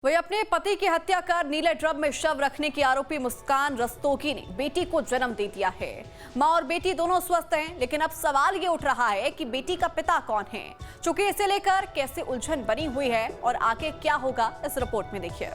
वही अपने पति की हत्या कर नीले ड्रम में शव रखने की आरोपी मुस्कान रस्तोगी ने बेटी को जन्म दे दिया है। मां और बेटी दोनों स्वस्थ हैं, लेकिन अब सवाल ये उठ रहा है कि बेटी का पिता कौन है। चूंकि इसे लेकर कैसे उलझन बनी हुई है और आगे क्या होगा, इस रिपोर्ट में देखिए।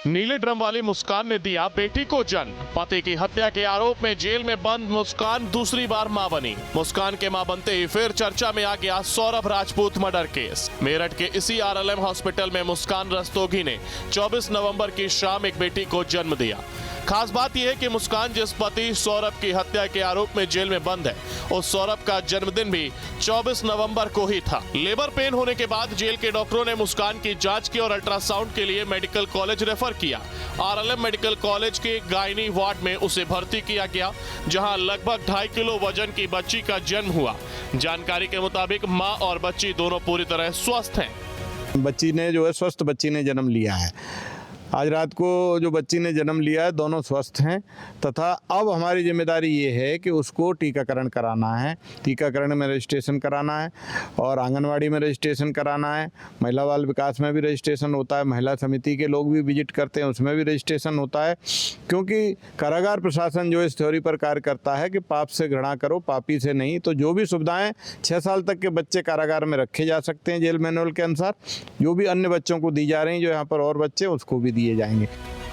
नीले ड्रम वाली मुस्कान ने दिया बेटी को जन्म। पति की हत्या के आरोप में जेल में बंद मुस्कान दूसरी बार मां बनी। मुस्कान के मां बनते ही फिर चर्चा में आ गया सौरभ राजपूत मर्डर केस। मेरठ के इसी आरएलएम हॉस्पिटल में मुस्कान रस्तोगी ने 24 नवंबर की शाम एक बेटी को जन्म दिया। खास बात यह है कि मुस्कान जिस पति सौरभ की हत्या के आरोप में जेल में बंद है, उस सौरभ का जन्मदिन भी 24 नवंबर को ही था। लेबर पेन होने के बाद जेल के डॉक्टरों ने मुस्कान की जांच की और अल्ट्रासाउंड के लिए मेडिकल कॉलेज रेफर किया। आरएलएम मेडिकल कॉलेज के गायनी वार्ड में उसे भर्ती किया गया, जहां लगभग 2.5 किलो वजन की बच्ची का जन्म हुआ। जानकारी के मुताबिक मां और बच्ची दोनों पूरी तरह स्वस्थ हैं। बच्ची ने स्वस्थ बच्ची ने जन्म लिया है। आज रात को जो बच्ची ने जन्म लिया है, दोनों स्वस्थ हैं तथा अब हमारी जिम्मेदारी ये है कि उसको टीकाकरण कराना है। टीकाकरण में रजिस्ट्रेशन कराना है और आंगनवाड़ी में रजिस्ट्रेशन कराना है। महिला बाल विकास में भी रजिस्ट्रेशन होता है। महिला समिति के लोग भी विजिट करते हैं, उसमें भी रजिस्ट्रेशन होता है। क्योंकि कारागार प्रशासन जो इस थ्योरी पर कार्य करता है कि पाप से घृणा करो, पापी से नहीं। तो जो भी सुविधाएं 6 साल तक के बच्चे कारागार में रखे जा सकते हैं जेल मैनुअल के अनुसार, जो भी अन्य बच्चों को दी जा रही, जो यहाँ पर और बच्चे उसको भी दिए जाएंगे।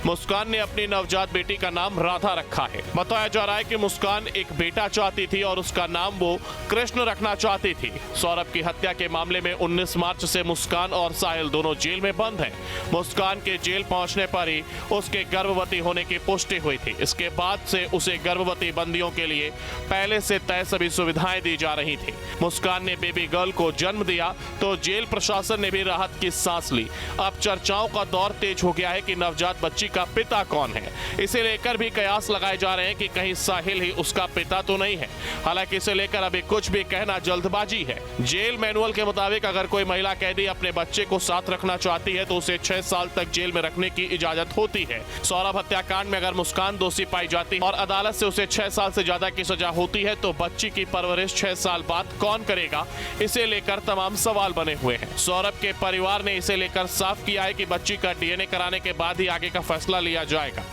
मुस्कान ने अपनी नवजात बेटी का नाम राधा रखा है। बताया जा रहा है कि मुस्कान एक बेटा चाहती थी और उसका नाम वो कृष्ण रखना चाहती थी। सौरभ की हत्या के मामले में 19 मार्च से मुस्कान और साहिल दोनों जेल में बंद हैं। मुस्कान के जेल पहुंचने पर ही उसके गर्भवती होने की पुष्टि हुई थी। इसके बाद से उसे गर्भवती बंदियों के लिए पहले से तय सभी सुविधाएं दी जा रही थी। मुस्कान ने बेबी गर्ल को जन्म दिया तो जेल प्रशासन ने भी राहत की सांस ली। अब चर्चाओं का दौर तेज हो गया है कि नवजात बच्ची का पिता कौन है। इसे लेकर भी कयास लगाए जा रहे हैं कि कहीं साहिल ही उसका पिता तो नहीं है। हालांकि इसे लेकर अभी कुछ भी कहना जल्दबाजी है। जेल मैनुअल के मुताबिक अगर कोई महिला कैदी अपने बच्चे को साथ रखना चाहती है तो उसे 6 साल तक जेल में रखने की इजाजत होती है। सौरभ हत्याकांड में अगर मुस्कान दोषी पाई जाती है और अदालत से उसे 6 साल से ज्यादा की सजा होती है तो बच्ची की परवरिश 6 साल बाद कौन करेगा, इसे लेकर तमाम सवाल बने हुए हैं। सौरभ के परिवार ने इसे लेकर साफ किया है कि बच्ची का डीएनए कराने के बाद ही आगे का फैसला लिया जाएगा।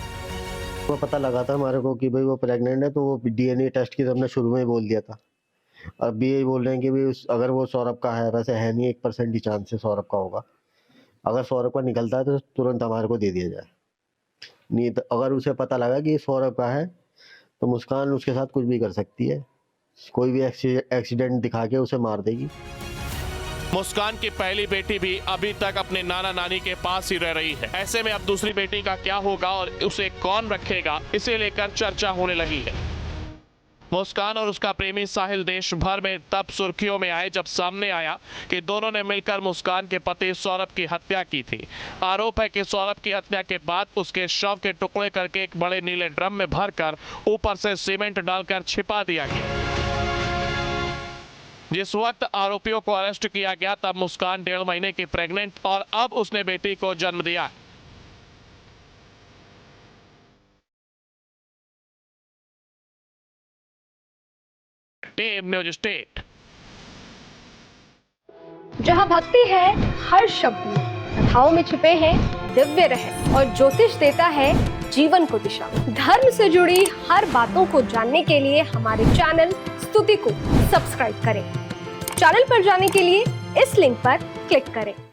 वो पता लगा था हमारे को कि भाई वो प्रेग्नेंट है, तो वो डीएनए टेस्ट की हमने शुरू में ही बोल दिया था। अब भी यही बोल रहे हैं कि भाई अगर वो सौरभ का है, वैसे है नहीं, 1% ही चांस है सौरभ का होगा। अगर सौरभ का निकलता है तो तुरंत हमारे को दे दिया जाए। नहीं तो अगर उसे पता लगा कि सौरभ का है तो मुस्कान उसके साथ कुछ भी कर सकती है। कोई भी एक्सीडेंट दिखा के उसे मार देगी। मुस्कान की पहली बेटी भी अभी तक अपने नाना नानी के पास ही रह रही है। ऐसे में अब दूसरी बेटी का क्या होगा और उसे कौन रखेगा, इसे लेकर चर्चा होने लगी है। मुस्कान और उसका प्रेमी साहिल देश भर में तब सुर्खियों में आए जब सामने आया कि दोनों ने मिलकर मुस्कान के पति सौरभ की हत्या की थी। आरोप है कि सौरभ की हत्या के बाद उसके शव के टुकड़े करके एक बड़े नीले ड्रम में भरकर ऊपर से सीमेंट डालकर छिपा दिया गया। जिस वक्त आरोपियों को अरेस्ट किया गया तब मुस्कान 1.5 महीने की प्रेग्नेंट और अब उसने बेटी को जन्म दिया। Team news state. जहाँ भक्ति है हर शब्द में, कथाओं में छुपे हैं दिव्य रहस्य और ज्योतिष देता है जीवन को दिशा। धर्म से जुड़ी हर बातों को जानने के लिए हमारे चैनल स्तुति को सब्सक्राइब करें। चैनल पर जाने के लिए इस लिंक पर क्लिक करें।